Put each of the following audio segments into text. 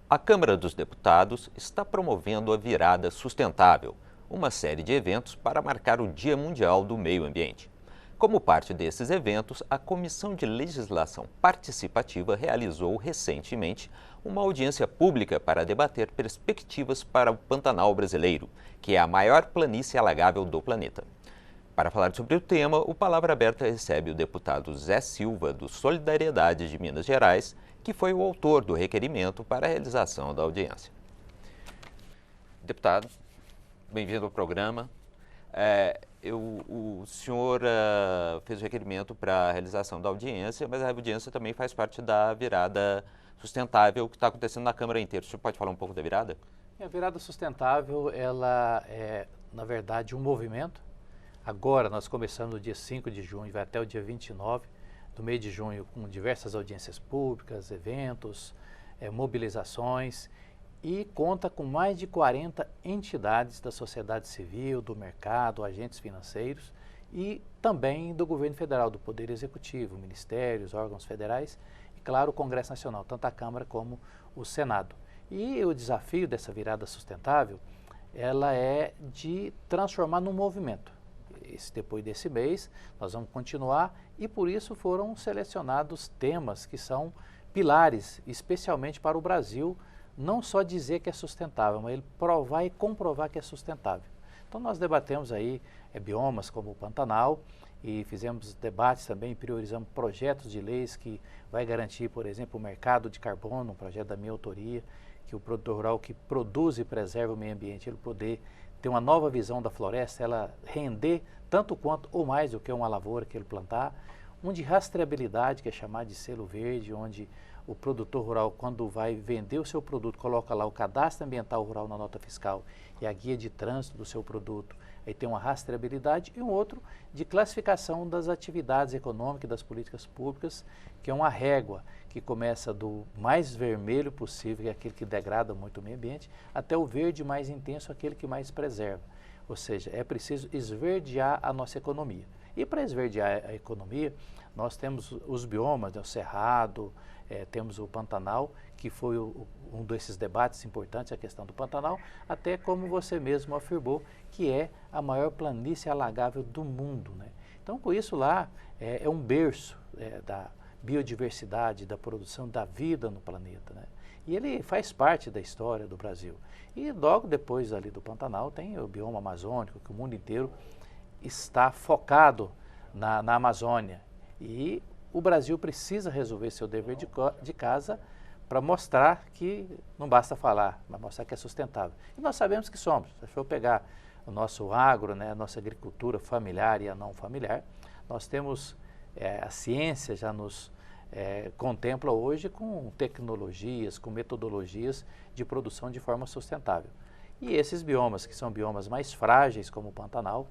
A Câmara dos Deputados está promovendo a Virada Sustentável, uma série de eventos para marcar o Dia Mundial do Meio Ambiente. Como parte desses eventos, a Comissão de Legislação Participativa realizou recentemente uma audiência pública para debater perspectivas para o Pantanal brasileiro, que é a maior planície alagável do planeta. Para falar sobre o tema, o Palavra Aberta recebe o deputado Zé Silva, do Solidariedade de Minas Gerais, que foi o autor do requerimento para a realização da audiência. Deputado, bem-vindo ao programa. O senhor fez o requerimento para a realização da audiência, mas a audiência também faz parte da virada sustentável que está acontecendo na Câmara inteira. O senhor pode falar um pouco da virada? A virada sustentável, ela é, na verdade, um movimento. Agora, nós começamos no dia 5 de junho, vai até o dia 29 do mês de junho, com diversas audiências públicas, eventos, mobilizações, e conta com mais de 40 entidades da sociedade civil, do mercado, agentes financeiros e também do governo federal, do Poder Executivo, ministérios, órgãos federais e, claro, o Congresso Nacional, tanto a Câmara como o Senado. E o desafio dessa virada sustentável, ela é de transformar num movimento. Depois desse mês, nós vamos continuar e por isso foram selecionados temas que são pilares, especialmente para o Brasil, não só dizer que é sustentável, mas ele provar e comprovar que é sustentável. Então nós debatemos aí biomas como o Pantanal e fizemos debates também, priorizamos projetos de leis que vai garantir, por exemplo, o mercado de carbono, um projeto da minha autoria, que o produtor rural que produz e preserva o meio ambiente, ele poder ter uma nova visão da floresta, ela render tanto quanto ou mais do que uma lavoura que ele plantar, um de rastreabilidade, que é chamado de selo verde, onde o produtor rural, quando vai vender o seu produto, coloca lá o cadastro ambiental rural na nota fiscal e a guia de trânsito do seu produto, aí tem uma rastreabilidade, e um outro de classificação das atividades econômicas e das políticas públicas, que é uma régua que começa do mais vermelho possível, que é aquele que degrada muito o meio ambiente, até o verde mais intenso, aquele que mais preserva. Ou seja, é preciso esverdear a nossa economia. E para esverdear a economia, nós temos os biomas, né, o Cerrado, temos o Pantanal, que foi um desses debates importantes, a questão do Pantanal, até como você mesmo afirmou, que é a maior planície alagável do mundo, né? Então, com isso lá, é um berço da biodiversidade, da produção da vida no planeta, né? E ele faz parte da história do Brasil. E logo depois ali do Pantanal tem o bioma amazônico, que o mundo inteiro está focado na Amazônia. E o Brasil precisa resolver seu dever de casa para mostrar que não basta falar, mas mostrar que é sustentável. E nós sabemos que somos. Se for pegar o nosso agro, né, a nossa agricultura familiar e a não familiar, nós temos, a ciência já nos contempla hoje com tecnologias, com metodologias de produção de forma sustentável. E esses biomas, que são biomas mais frágeis, como o Pantanal,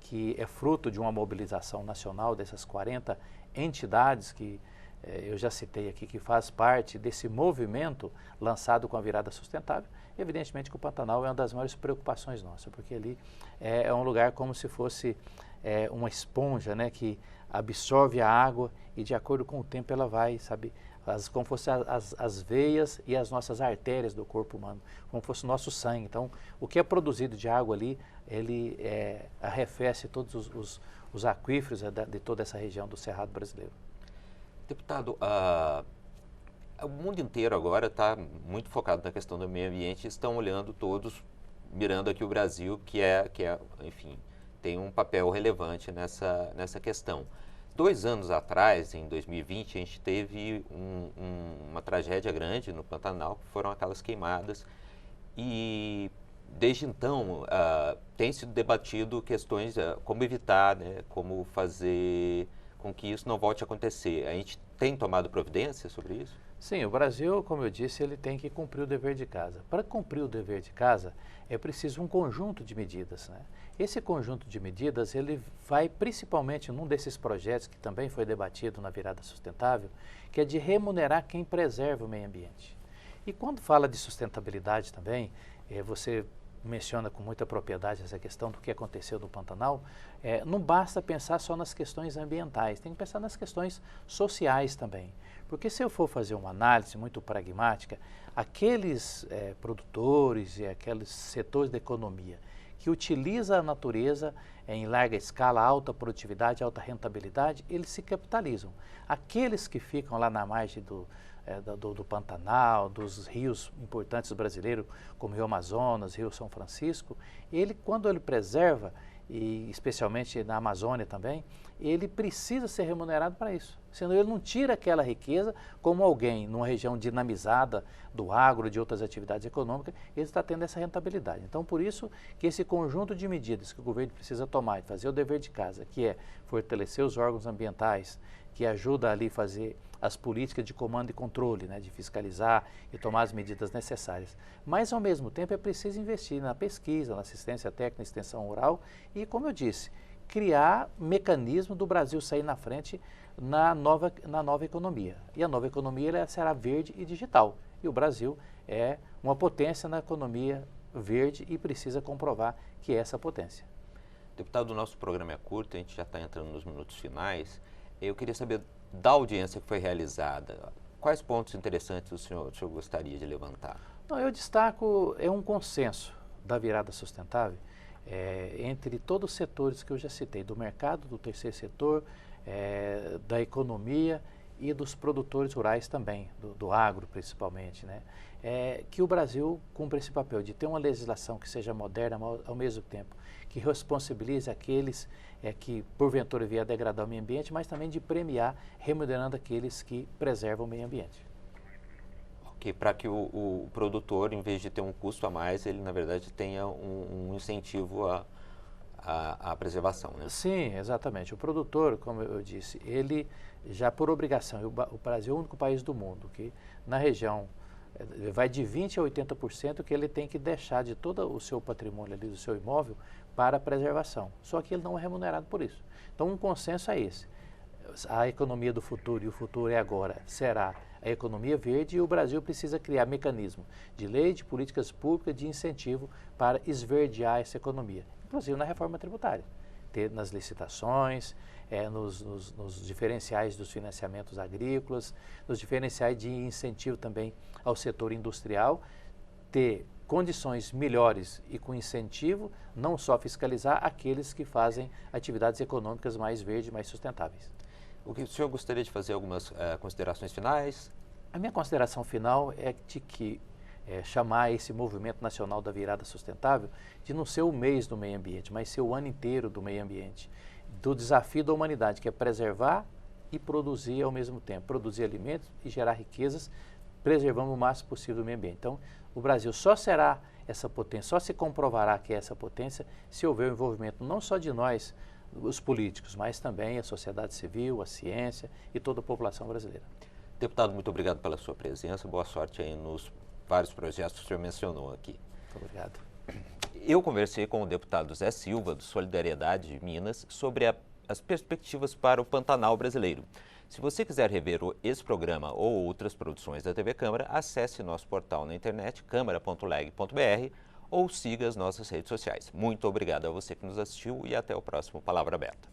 que é fruto de uma mobilização nacional dessas 40 entidades que eu já citei aqui, que faz parte desse movimento lançado com a virada sustentável, evidentemente que o Pantanal é uma das maiores preocupações nossas, porque ali é um lugar como se fosse uma esponja, né, que absorve a água e de acordo com o tempo ela vai, sabe, como fosse as veias e as nossas artérias do corpo humano, como fosse o nosso sangue. Então, o que é produzido de água ali, ele arrefece todos os aquíferos de toda essa região do Cerrado brasileiro. Deputado, o mundo inteiro agora está muito focado na questão do meio ambiente, estão olhando todos, mirando aqui o Brasil, que enfim, tem um papel relevante nessa questão. 2 anos atrás, em 2020, a gente teve uma tragédia grande no Pantanal, que foram aquelas queimadas, e desde então tem sido debatido questões como evitar, né, como fazer com que isso não volte a acontecer. A gente tem tomado providência sobre isso? Sim, o Brasil, como eu disse, ele tem que cumprir o dever de casa. Para cumprir o dever de casa, é preciso um conjunto de medidas, né? Esse conjunto de medidas, ele vai principalmente num desses projetos que também foi debatido na virada sustentável, que é de remunerar quem preserva o meio ambiente. E quando fala de sustentabilidade também, você menciona com muita propriedade essa questão do que aconteceu no Pantanal, não basta pensar só nas questões ambientais, tem que pensar nas questões sociais também. Porque se eu for fazer uma análise muito pragmática, aqueles produtores e aqueles setores da economia que utilizam a natureza em larga escala, alta produtividade, alta rentabilidade, eles se capitalizam. Aqueles que ficam lá na margem do Pantanal, dos rios importantes brasileiros, como o Rio Amazonas, Rio São Francisco, quando ele preserva, e especialmente na Amazônia também, ele precisa ser remunerado para isso. Senão ele não tira aquela riqueza como alguém numa região dinamizada do agro, de outras atividades econômicas, ele está tendo essa rentabilidade. Então, por isso que esse conjunto de medidas que o governo precisa tomar e fazer o dever de casa, que é fortalecer os órgãos ambientais, que ajuda ali a fazer as políticas de comando e controle, né, de fiscalizar e tomar as medidas necessárias. Mas, ao mesmo tempo, é preciso investir na pesquisa, na assistência técnica, na extensão rural e, como eu disse, criar mecanismo do Brasil sair na frente na nova economia. E a nova economia ela será verde e digital. E o Brasil é uma potência na economia verde e precisa comprovar que é essa potência. Deputado, o nosso programa é curto, a gente já está entrando nos minutos finais. Eu queria saber da audiência que foi realizada, quais pontos interessantes o senhor gostaria de levantar? Não, eu destaco, um consenso da virada sustentável entre todos os setores que eu já citei, do mercado, do terceiro setor, da economia e dos produtores rurais também, do agro principalmente, né? Que o Brasil cumpra esse papel de ter uma legislação que seja moderna, ao mesmo tempo que responsabilize aqueles que porventura vier a degradar o meio ambiente, mas também de premiar, remunerando aqueles que preservam o meio ambiente. Ok, para que o produtor, em vez de ter um custo a mais, ele na verdade tenha um incentivo à preservação, né? Sim, exatamente. O produtor, como eu disse, ele já por obrigação, o Brasil é o único país do mundo que na região vai de 20% a 80% que ele tem que deixar de todo o seu patrimônio ali, do seu imóvel, para a preservação. Só que ele não é remunerado por isso. Então, um consenso é esse. A economia do futuro, e o futuro é agora, será a economia verde e o Brasil precisa criar mecanismo de lei, de políticas públicas, de incentivo para esverdear essa economia, inclusive na reforma tributária. Ter nas licitações, nos diferenciais dos financiamentos agrícolas, nos diferenciais de incentivo também ao setor industrial, ter condições melhores e com incentivo, não só fiscalizar aqueles que fazem atividades econômicas mais verdes, mais sustentáveis. O que o senhor gostaria de fazer algumas considerações finais? A minha consideração final é de que chamar esse movimento nacional da virada sustentável de não ser o mês do meio ambiente, mas ser o ano inteiro do meio ambiente, do desafio da humanidade, que é preservar e produzir ao mesmo tempo, produzir alimentos e gerar riquezas, preservando o máximo possível o meio ambiente. Então, o Brasil só será essa potência, só se comprovará que é essa potência se houver o envolvimento não só de nós, os políticos, mas também a sociedade civil, a ciência e toda a população brasileira. Deputado, muito obrigado pela sua presença, boa sorte aí nos vários projetos que o senhor mencionou aqui. Muito obrigado. Eu conversei com o deputado Zé Silva, do Solidariedade de Minas, sobre as perspectivas para o Pantanal brasileiro. Se você quiser rever esse programa ou outras produções da TV Câmara, acesse nosso portal na internet, câmara.leg.br, ou siga as nossas redes sociais. Muito obrigado a você que nos assistiu e até o próximo Palavra Aberta.